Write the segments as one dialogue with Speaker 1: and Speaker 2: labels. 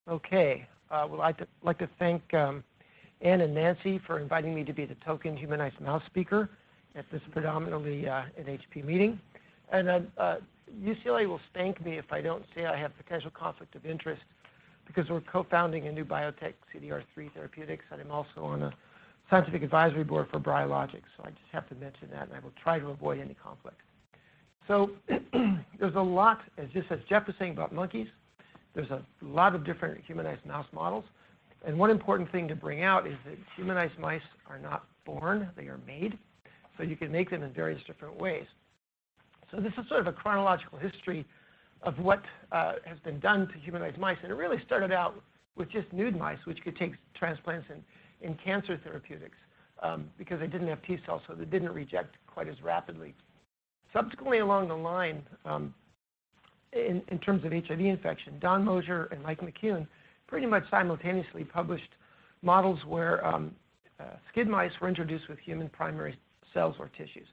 Speaker 1: Okay. Well, I'd like to thank Ann and Nancy for inviting me to be the token humanized mouse speaker at this predominantly NHP meeting. And UCLA will spank me if I don't say I have potential conflict of interest because we're co-founding a new biotech, CDR3 Therapeutics, and I'm also on a scientific advisory board for Biologics. So I just have to mention that, and I will try to avoid any conflict. So there's a lot, just as Jeff was saying about monkeys, there's a lot of different humanized mouse models. And one important thing to bring out is that humanized mice are not born, they are made. So you can make them in various different ways. So this is sort of a chronological history of what has been done to humanized mice. And it really started out with just nude mice, which could take transplants in cancer therapeutics because they didn't have T cells, so they didn't reject quite as rapidly. Subsequently along the line, in terms of HIV infection, Don Mosier and Mike McCune pretty much simultaneously published models where skid mice were introduced with human primary cells or tissues.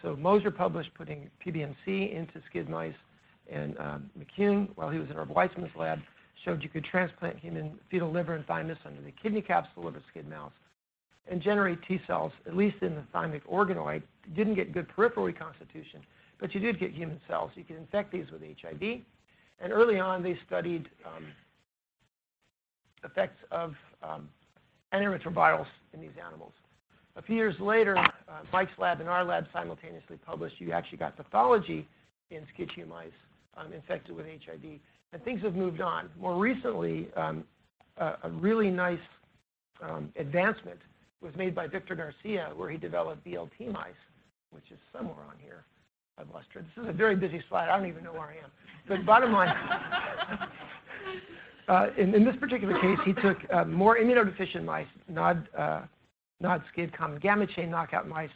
Speaker 1: So Mosier published putting PBMC into skid mice, and McCune, while he was in Herb Weissman's lab, showed you could transplant human fetal liver and thymus under the kidney capsule of a skid mouse and generate T cells, at least in the thymic organoid. You didn't get good peripheral reconstitution, but you did get human cells. You could infect these with HIV. And early on, they studied effects of antiretrovirals in these animals. A few years later, Mike's lab and our lab simultaneously published you actually got pathology in skid mice infected with HIV. And things have moved on. More recently, a really nice advancement was made by Victor Garcia, where he developed BLT mice, which is somewhere on here. I've lost it. This is a very busy slide. I don't even know where I am. But bottom line, in this particular case, he took more immunodeficient mice, NOD-SCID, common gamma chain knockout mice,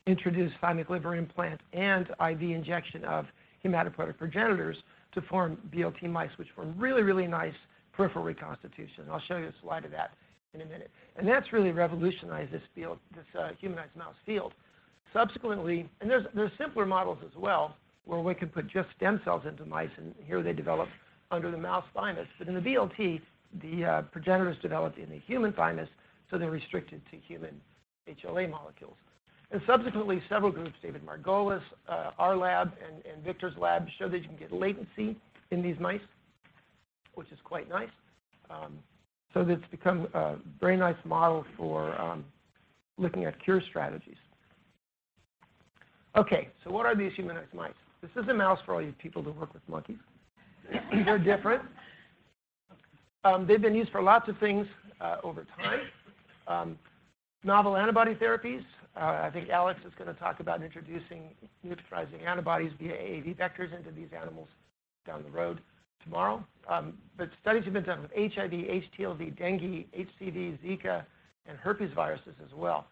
Speaker 1: introduced thymic liver implant and IV injection of hematopoietic progenitors to form BLT mice, which form really, really nice peripheral reconstitution. I'll show you a slide of that in a minute. And that's really revolutionized this field, this humanized mouse field. Subsequently, and there's simpler models as well, where we can put just stem cells into mice, and here they develop under the mouse thymus. But in the BLT, the progenitors developed in the human thymus, so they're restricted to human HLA molecules. And subsequently, several groups, David Margolis, our lab, and Victor's lab, showed that you can get latency in these mice, which is quite nice. So that's become a very nice model for looking at cure strategies. Okay, so what are these humanized mice? This is a mouse for all you people who work with monkeys. They're different. They've been used for lots of things over time. Novel antibody therapies. I think Alex is going to talk about introducing neutralizing antibodies via AAV vectors into these animals down the road tomorrow. But studies have been done with HIV, HTLV, dengue, HCV, Zika, and herpes viruses as well.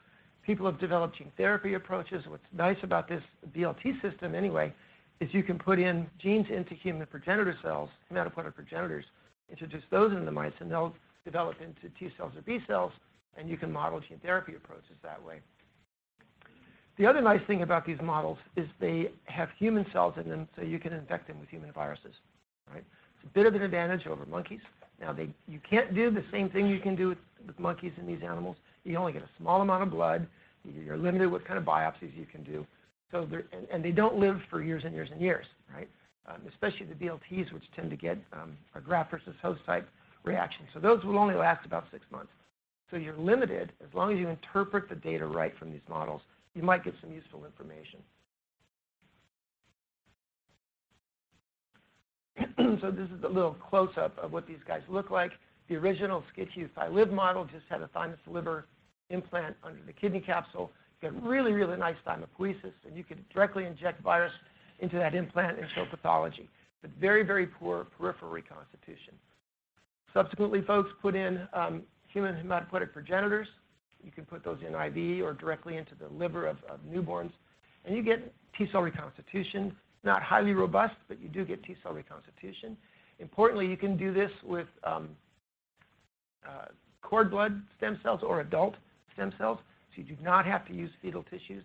Speaker 1: People have developed gene therapy approaches. What's nice about this BLT system, anyway, is you can put in genes into human progenitor cells, hematopoietic progenitors, introduce those into the mice, and they'll develop into T cells or B cells, and you can model gene therapy approaches that way. The other nice thing about these models is they have human cells in them, so you can infect them with human viruses. Right? It's a bit of an advantage over monkeys. Now, you can't do the same thing you can do with monkeys in these animals. You only get a small amount of blood. You're limited what kind of biopsies you can do. So and they don't live for years and years and years, right? Especially the BLTs, which tend to get a graft versus host type reaction. So those will only last about 6 months. So you're limited. As long as you interpret the data right from these models, you might get some useful information. So this is a little close-up of what these guys look like. The original SCID Thy-Live model just had a thymus liver implant under the kidney capsule. You got really, really nice thymopoiesis, and you could directly inject virus into that implant and show pathology, but very, very poor peripheral reconstitution. Subsequently, folks put in human hematopoietic progenitors. You can put those in IV or directly into the liver of newborns, and you get T cell reconstitution. Not highly robust, but you do get T cell reconstitution. Importantly, you can do this with cord blood stem cells or adult stem cells, so you do not have to use fetal tissues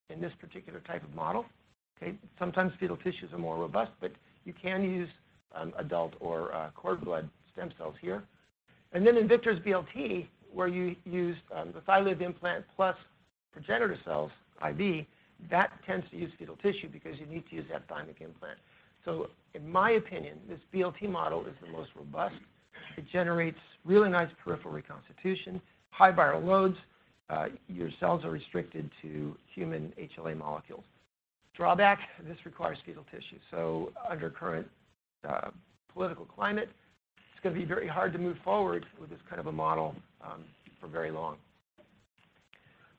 Speaker 1: in this particular type of model. Okay? Sometimes fetal tissues are more robust, but you can use adult or cord blood stem cells here. And then in Victor's BLT, where you used the thylated implant plus progenitor cells, IV, that tends to use fetal tissue because you need to use that thymic implant. So in my opinion, this BLT model is the most robust. It generates really nice peripheral reconstitution, high viral loads. Your cells are restricted to human HLA molecules. Drawback, this requires fetal tissue. So under current political climate, it's going to be very hard to move forward with this kind of a model for very long.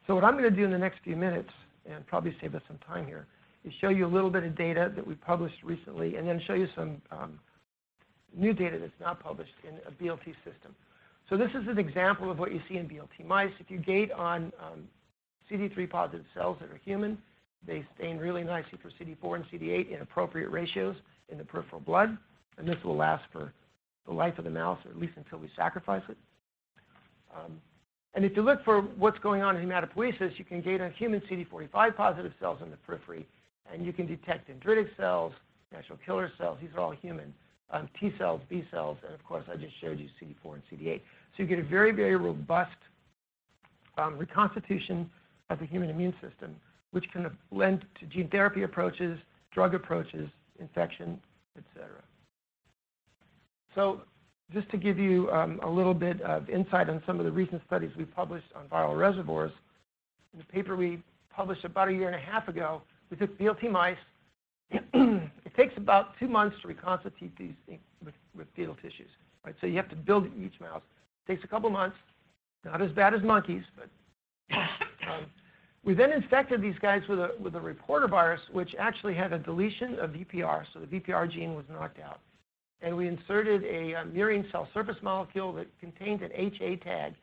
Speaker 1: So what I'm going to do in the next few minutes, and probably save us some time here, is show you a little bit of data that we published recently, and then show you some new data that's not published in a BLT system. So this is an example of what you see in BLT mice. If you gate on CD3 positive cells that are human, they stain really nicely for CD4 and CD8 in appropriate ratios in the peripheral blood, and this will last for the life of the mouse, or at least until we sacrifice it. And if you look for what's going on in hematopoiesis, you can gate on human CD45 positive cells in the periphery, and you can detect dendritic cells, natural killer cells. These are all human. T cells, B cells, and of course I just showed you CD4 and CD8. So you get a very, very robust reconstitution of the human immune system, which can lend to gene therapy approaches, drug approaches, infection, etc. So just to give you a little bit of insight on some of the recent studies we published on viral reservoirs, in the paper we published about 1.5 years ago, we took BLT mice. It takes about 2 months to reconstitute these with fetal tissues. Right? So you have to build each mouse. It takes a couple months, not as bad as monkeys, but we then infected these guys with a reporter virus, which actually had a deletion of VPR, so the VPR gene was knocked out. And we inserted a murine cell surface molecule that contained an HA tag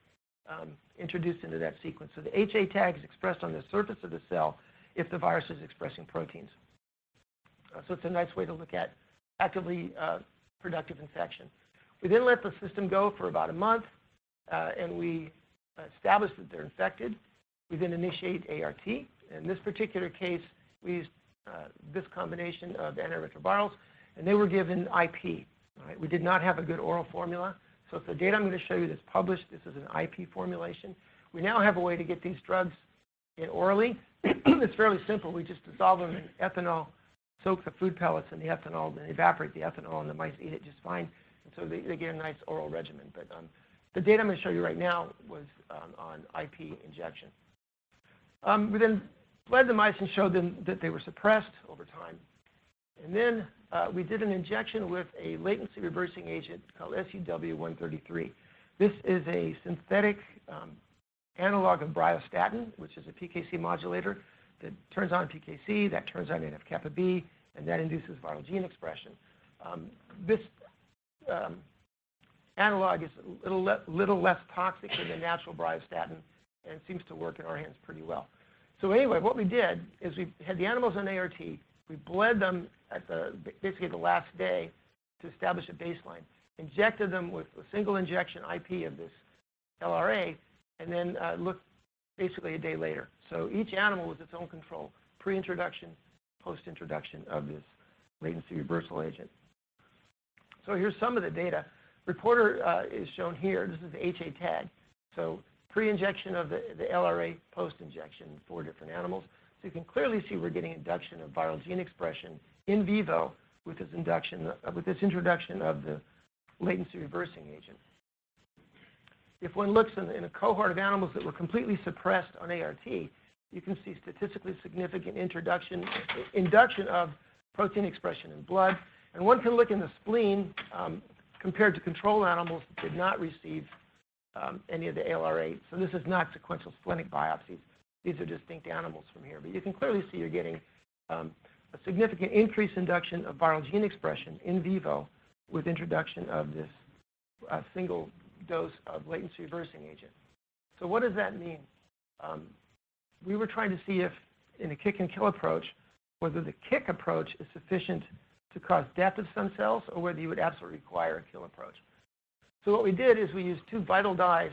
Speaker 1: introduced into that sequence. So the HA tag is expressed on the surface of the cell if the virus is expressing proteins. So it's a nice way to look at actively productive infection. We then let the system go for about a month, and we established that they're infected. We then initiate ART. In this particular case, we used this combination of antiretrovirals, and they were given IP. Right? We did not have a good oral formula. So if the data I'm going to show you that's published, this is an IP formulation. We now have a way to get these drugs in orally. It's fairly simple. We just dissolve them in ethanol, soak the food pellets in the ethanol, then evaporate the ethanol, and the mice eat it just fine. And so they get a nice oral regimen. But the data I'm going to show you right now was on IP injection. We then bled the mice and showed them that they were suppressed over time. And then we did an injection with a latency reversing agent called SUW-133. This is a synthetic analog of bryostatin, which is a PKC modulator that turns on PKC, that turns on NF-kappa B, and that induces viral gene expression. This analog is a little less toxic than the natural bryostatin, and it seems to work in our hands pretty well. So anyway, what we did is we had the animals on ART. We bled them at basically the last day to establish a baseline, injected them with a single injection IP of this LRA, and then looked basically a day later. So each animal was its own control, pre-introduction, post-introduction of this latency reversal agent. So here's some of the data. Reporter is shown here. This is the HA tag. So pre-injection of the LRA, post-injection, 4 different animals. So you can clearly see we're getting induction of viral gene expression in vivo with this introduction of the latency reversing agent. If one looks in a cohort of animals that were completely suppressed on ART, you can see statistically significant induction of protein expression in blood. And one can look in the spleen compared to control animals that did not receive any of the LRA. So this is not sequential splenic biopsies. These are distinct animals from here. But you can clearly see you're getting a significant increased induction of viral gene expression in vivo with introduction of this single dose of latency reversing agent. So what does that mean? We were trying to see if, in a kick and kill approach, whether the kick approach is sufficient to cause death of some cells or whether you would absolutely require a kill approach. So what we did is we used 2 vital dyes,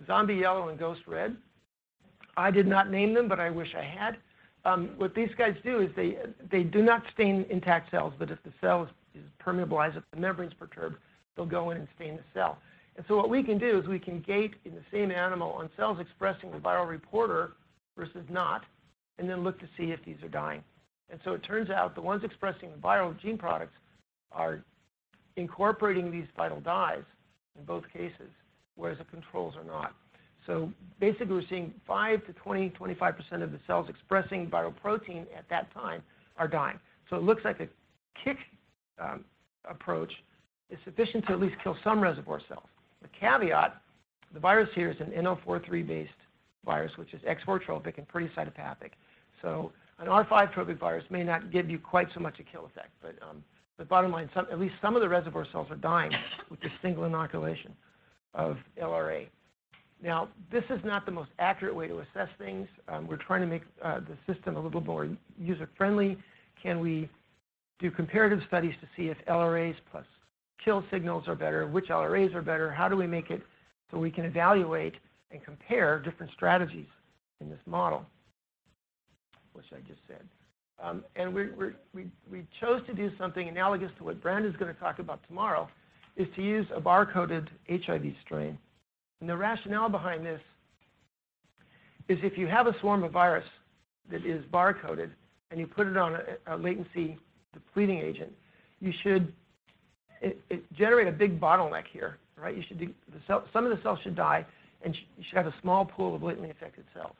Speaker 1: Zombie Yellow and Ghost Red. I did not name them, but I wish I had. What these guys do is they do not stain intact cells, but if the cell is is permeabilized. If the membrane's perturbed, they'll go in and stain the cell. And so what we can do is we can gate in the same animal on cells expressing the viral reporter versus not, and then look to see if these are dying. And so it turns out the ones expressing the viral gene products are incorporating these vital dyes in both cases, whereas the controls are not. So basically, we're seeing 5 to 20, 25% of the cells expressing viral protein at that time are dying. So it looks like a kick approach is sufficient to at least kill some reservoir cells. The caveat, the virus here is an NO43-based virus, which is X4 trophic and pretty cytopathic. So an R5 trophic virus may not give you quite so much a kill effect, but the bottom line, at least some of the reservoir cells are dying with this single inoculation of LRA. Now, this is not the most accurate way to assess things. We're trying to make the system a little more user-friendly. Can we do comparative studies to see if LRAs plus kill signals are better, which LRAs are better? How do we make it so we can evaluate and compare different strategies in this model, which I just said. And we chose to do something analogous to what Brandon's going to talk about tomorrow, is to use a barcoded HIV strain. And the rationale behind this is if you have a swarm of virus that is barcoded and you put it on a latency depleting agent, you should generate a big bottleneck here, right? You should do, some of the cells should die, and you should have a small pool of latently affected cells.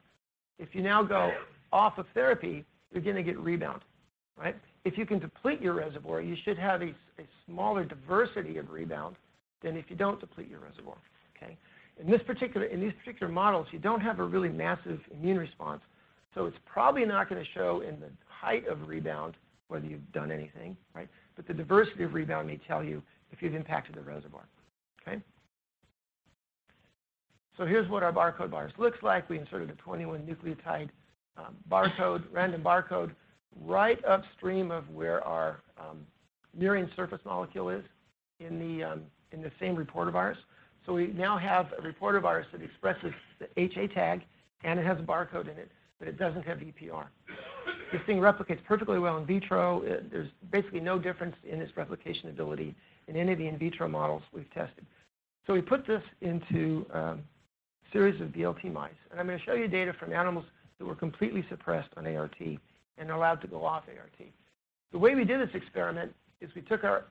Speaker 1: If you now go off of therapy, you're going to get rebound, right? If you can deplete your reservoir, you should have a smaller diversity of rebound than if you don't deplete your reservoir, okay? In these particular models, you don't have a really massive immune response, so it's probably not going to show in the height of rebound whether you've done anything, right? But the diversity of rebound may tell you if you've impacted the reservoir, okay? So here's what our barcode virus looks like. We inserted a 21 nucleotide barcode, random barcode, right upstream of where our murine surface molecule is in the same reporter virus. So we now have a reporter virus that expresses the HA tag, and it has a barcode in it, but it doesn't have EPR. This thing replicates perfectly well in vitro. There's basically no difference in its replication ability in any of the in vitro models we've tested. So we put this into a series of BLT mice, and I'm going to show you data from animals that were completely suppressed on ART and allowed to go off ART. The way we did this experiment is we took the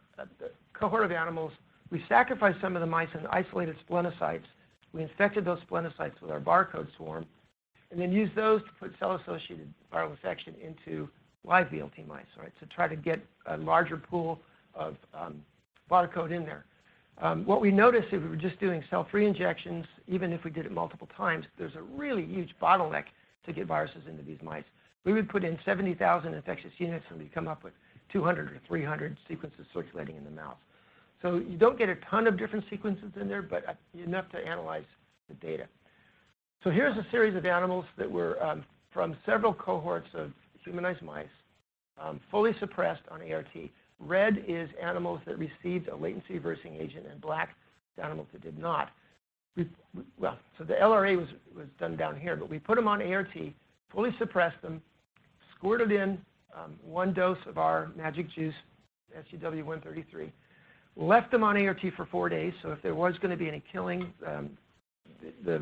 Speaker 1: cohort of animals, we sacrificed some of the mice in isolated splenocytes. We infected those splenocytes with our barcode swarm, and then used those to put cell-associated viral infection into live BLT mice, right, to try to get a larger pool of barcode in there. What we noticed if we were just doing cell-free injections, even if we did it multiple times, there's a really huge bottleneck to get viruses into these mice. We would put in 70,000 infectious units and we'd come up with 200 or 300 sequences circulating in the mouse. So you don't get a ton of different sequences in there, but enough to analyze the data. So here's a series of animals that were from several cohorts of humanized mice, fully suppressed on ART. Red is animals that received a latency reversing agent, and black is animals that did not. So the LRA was done down here, but we put them on ART, fully suppressed them, squirted in 1 dose of our magic juice, SGW-133, left them on ART for 4 days, so if there was going to be any killing, the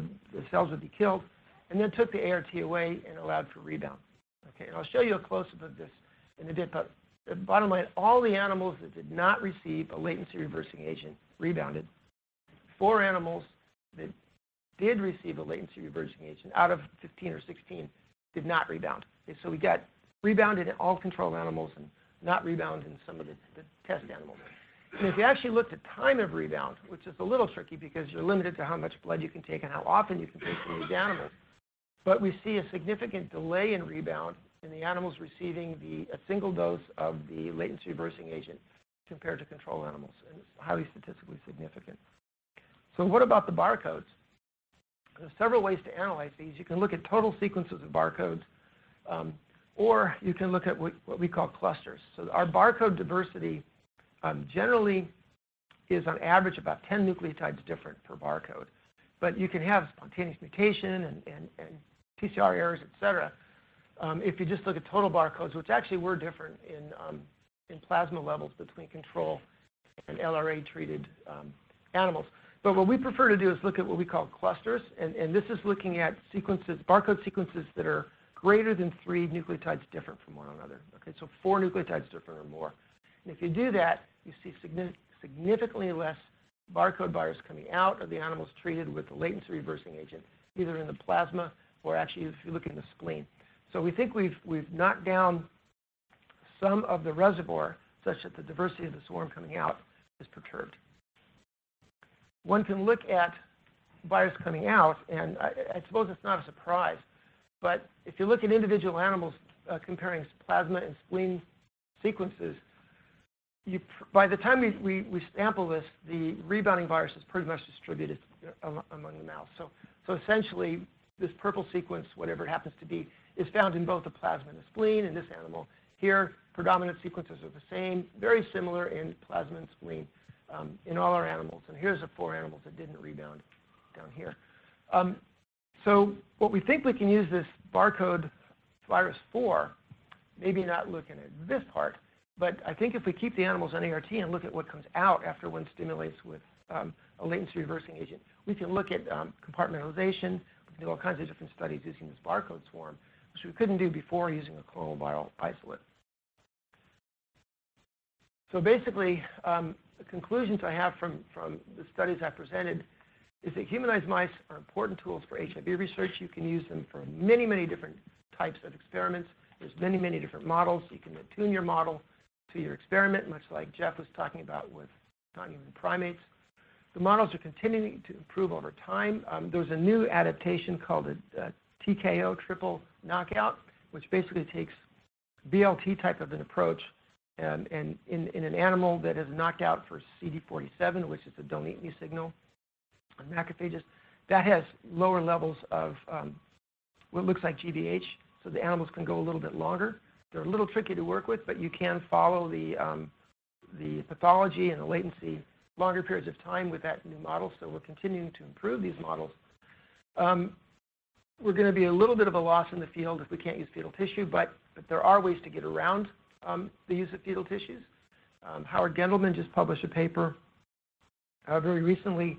Speaker 1: cells would be killed, and then took the ART away and allowed for rebound. Okay, and I'll show you a close-up of this in a bit, but the bottom line, all the animals that did not receive a latency reversing agent rebounded. 4 animals that did receive a latency reversing agent out of 15 or 16 did not rebound. Okay, so we got rebound in all control animals and not rebound in some of the test animals. And if you actually looked at time of rebound, which is a little tricky because you're limited to how much blood you can take and how often you can take from these animals, but we see a significant delay in rebound in the animals receiving a single dose of the latency reversing agent compared to control animals, and it's highly statistically significant. So what about the barcodes? There's several ways to analyze these. You can look at total sequences of barcodes, or you can look at what we call clusters. So our barcode diversity generally is on average about 10 nucleotides different per barcode. But you can have spontaneous mutation and TCR errors, et cetera, if you just look at total barcodes, which actually were different in plasma levels between control and LRA-treated animals. But what we prefer to do is look at what we call clusters, and this is looking at sequences, barcode sequences that are greater than 3 nucleotides different from one another. Okay, so 4 nucleotides different or more. And if you do that, you see significantly less barcode virus coming out of the animals treated with the latency reversing agent, either in the plasma or actually if you look in the spleen. So we think we've knocked down some of the reservoir such that the diversity of the swarm coming out is perturbed. One can look at virus coming out, and I suppose it's not a surprise, but if you look at individual animals comparing plasma and spleen sequences, by the time we sample this, the rebounding virus is pretty much distributed among the mouse. So essentially, this purple sequence, whatever it happens to be, is found in both the plasma and the spleen in this animal. Here, predominant sequences are the same, very similar in plasma and spleen in all our animals. And here's the 4 animals that didn't rebound down here. So what we think we can use this barcode virus for, maybe not looking at this part, but I think if we keep the animals on ART and look at what comes out after one stimulates with a latency reversing agent, we can look at compartmentalization. We can do all kinds of different studies using this barcode swarm, which we couldn't do before using a clonal viral isolate. So basically, the conclusions I have from the studies I presented is that humanized mice are important tools for HIV research. You can use them for many, many different types of experiments. There's many, many different models. You can tune your model to your experiment, much like Jeff was talking about with non-human primates. The models are continuing to improve over time. There's a new adaptation called a TKO, triple knockout, which basically takes BLT type of an approach and in an animal that is knocked out for CD47, which is a don't eat me signal on macrophages, that has lower levels of what looks like GBH, so the animals can go a little bit longer. They're a little tricky to work with, but you can follow the pathology and the latency longer periods of time with that new model, so we're continuing to improve these models. We're going to be a little bit of a loss in the field if we can't use fetal tissue, but there are ways to get around the use of fetal tissues. Howard Gendelman just published a paper very recently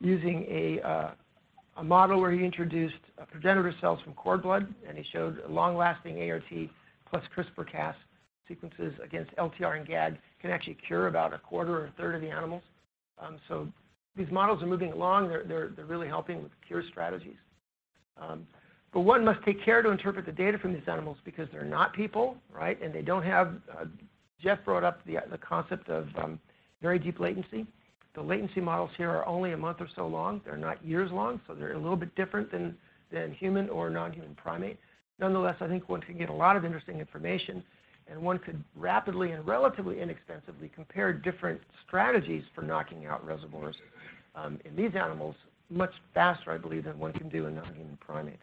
Speaker 1: using a model where he introduced progenitor cells from cord blood, and he showed long-lasting ART plus CRISPR-Cas sequences against LTR and GAG can actually cure about a quarter or a third of the animals. So these models are moving along. They're really helping with cure strategies. But one must take care to interpret the data from these animals because they're not people, right? And they don't have, Jeff brought up the concept of very deep latency. The latency models here are only a month or so long. They're not years long, so they're a little bit different than human or non-human primate. Nonetheless, I think one can get a lot of interesting information, and one could rapidly and relatively inexpensively compare different strategies for knocking out reservoirs in these animals much faster, I believe, than one can do in non-human primates.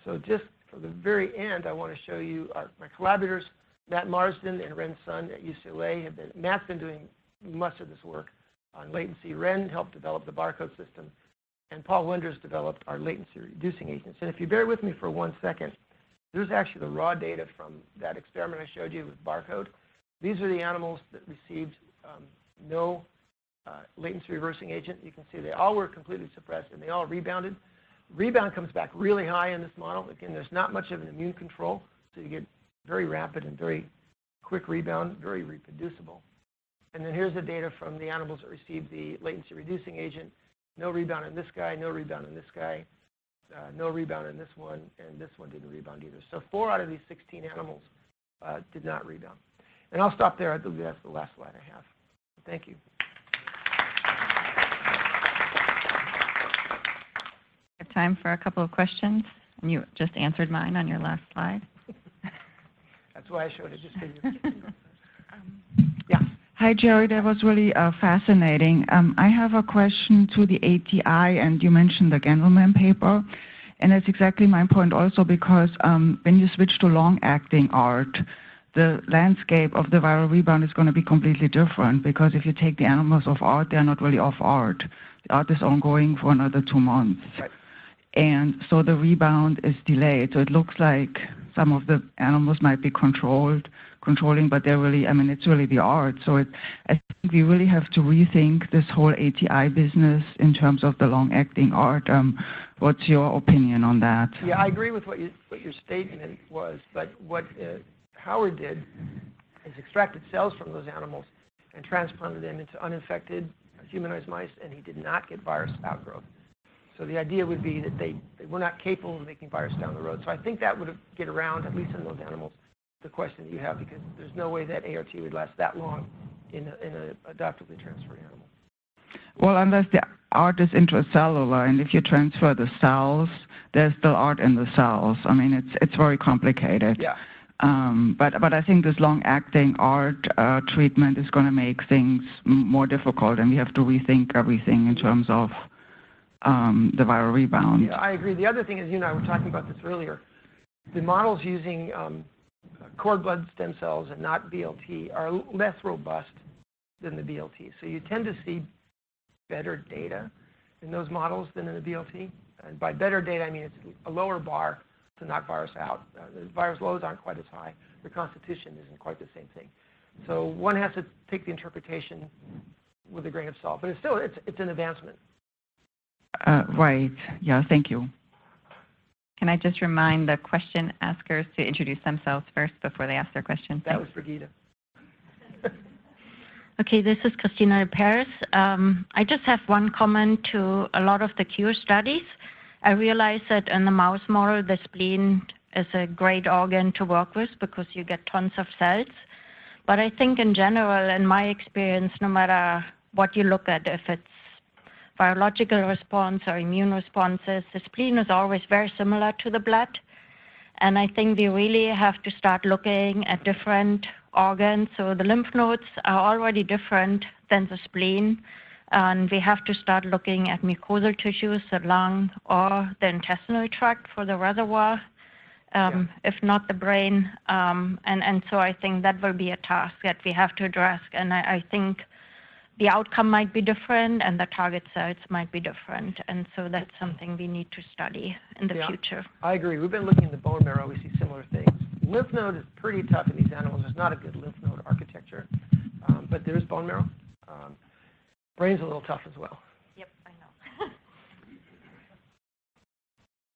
Speaker 1: So just for the very end, I want to show you my collaborators, Matt Marsden and Ren Sun at UCLA. Matt's been doing much of this work on latency. Ren helped develop the barcode system, and Paul Wenders developed our latency reducing agents. And if you bear with me for 1 second, there's actually the raw data from that experiment I showed you with barcode. These are the animals that received no latency reversing agent. You can see they all were completely suppressed, and they all rebounded. Rebound comes back really high in this model. Again, there's not much of an immune control, so you get very rapid and very quick rebound, very reproducible. And then here's the data from the animals that received the latency reducing agent. No rebound in this guy, no rebound in this guy, no rebound in this one, and this one didn't rebound either. So 4 out of these 16 animals did not rebound. And I'll stop there. I believe that's the last slide I have. Thank you.
Speaker 2: We have time for a couple of questions. And you just answered mine on your last slide.
Speaker 1: That's why I showed it just for you.
Speaker 3: Yeah. Hi, Jerry. That was really fascinating. I have a question to the ATI, and you mentioned the Gendelman paper. And that's exactly my point also, because when you switch to long-acting ART, the landscape of the viral rebound is going to be completely different, because if you take the animals off ART, they're not really off ART. The ART is ongoing for another 2 months. Right. And so the rebound is delayed. So it looks like some of the animals might be controlled controlling, but they're really, I mean, it's really the art. So I think we really have to rethink this whole ATI business in terms of the long-acting art. What's your opinion on that?
Speaker 1: Yeah, I agree with what your statement was, but what Howard did is extracted cells from those animals and transplanted them into uninfected humanized mice, and he did not get virus outgrowth. So the idea would be that they were not capable of making virus down the road. So I think that would get around, at least in those animals, the question that you have, because there's no way that ART would last that long in an adoptively transferred animal.
Speaker 3: Well, unless the art is intracellular, and if you transfer the cells, there's still art in the cells. I mean, it's very complicated.
Speaker 1: Yeah.
Speaker 3: But I think this long-acting art treatment is going to make things more difficult, and we have to rethink everything in terms of the viral rebound.
Speaker 1: Yeah, I agree. The other thing is, you and I were talking about this earlier. The models using cord blood stem cells and not BLT are less robust than the BLT. So you tend to see better data in those models than in the BLT. And by better data, I mean it's a lower bar to knock virus out. The virus loads aren't quite as high. Reconstitution isn't quite the same thing. So one has to take the interpretation with a grain of salt. But it's still, it's an advancement.
Speaker 3: Right. Yeah, thank you.
Speaker 2: Can I just remind the question askers to introduce themselves first before they ask their question?
Speaker 1: That was for Gita.
Speaker 4: Okay, this is Christina Paris. I just have one comment to a lot of the cure studies. I realize that in the mouse model, the spleen is a great organ to work with because you get tons of cells. But I think in general, in my experience, no matter what you look at, if it's virological response or immune responses, the spleen is always very similar to the blood. And I think we really have to start looking at different organs. So the lymph nodes are already different than the spleen. And we have to start looking at mucosal tissues, the lung or the intestinal tract for the reservoir, if not the brain. And so I think that will be a task that we have to address. And I think the outcome might be different and the target cells might be different. And so that's something we need to study in the future.
Speaker 1: I agree. We've been looking in the bone marrow. We see similar things. Lymph node is pretty tough in these animals. There's not a good lymph node architecture, but there is bone marrow. Brain's a little tough as well.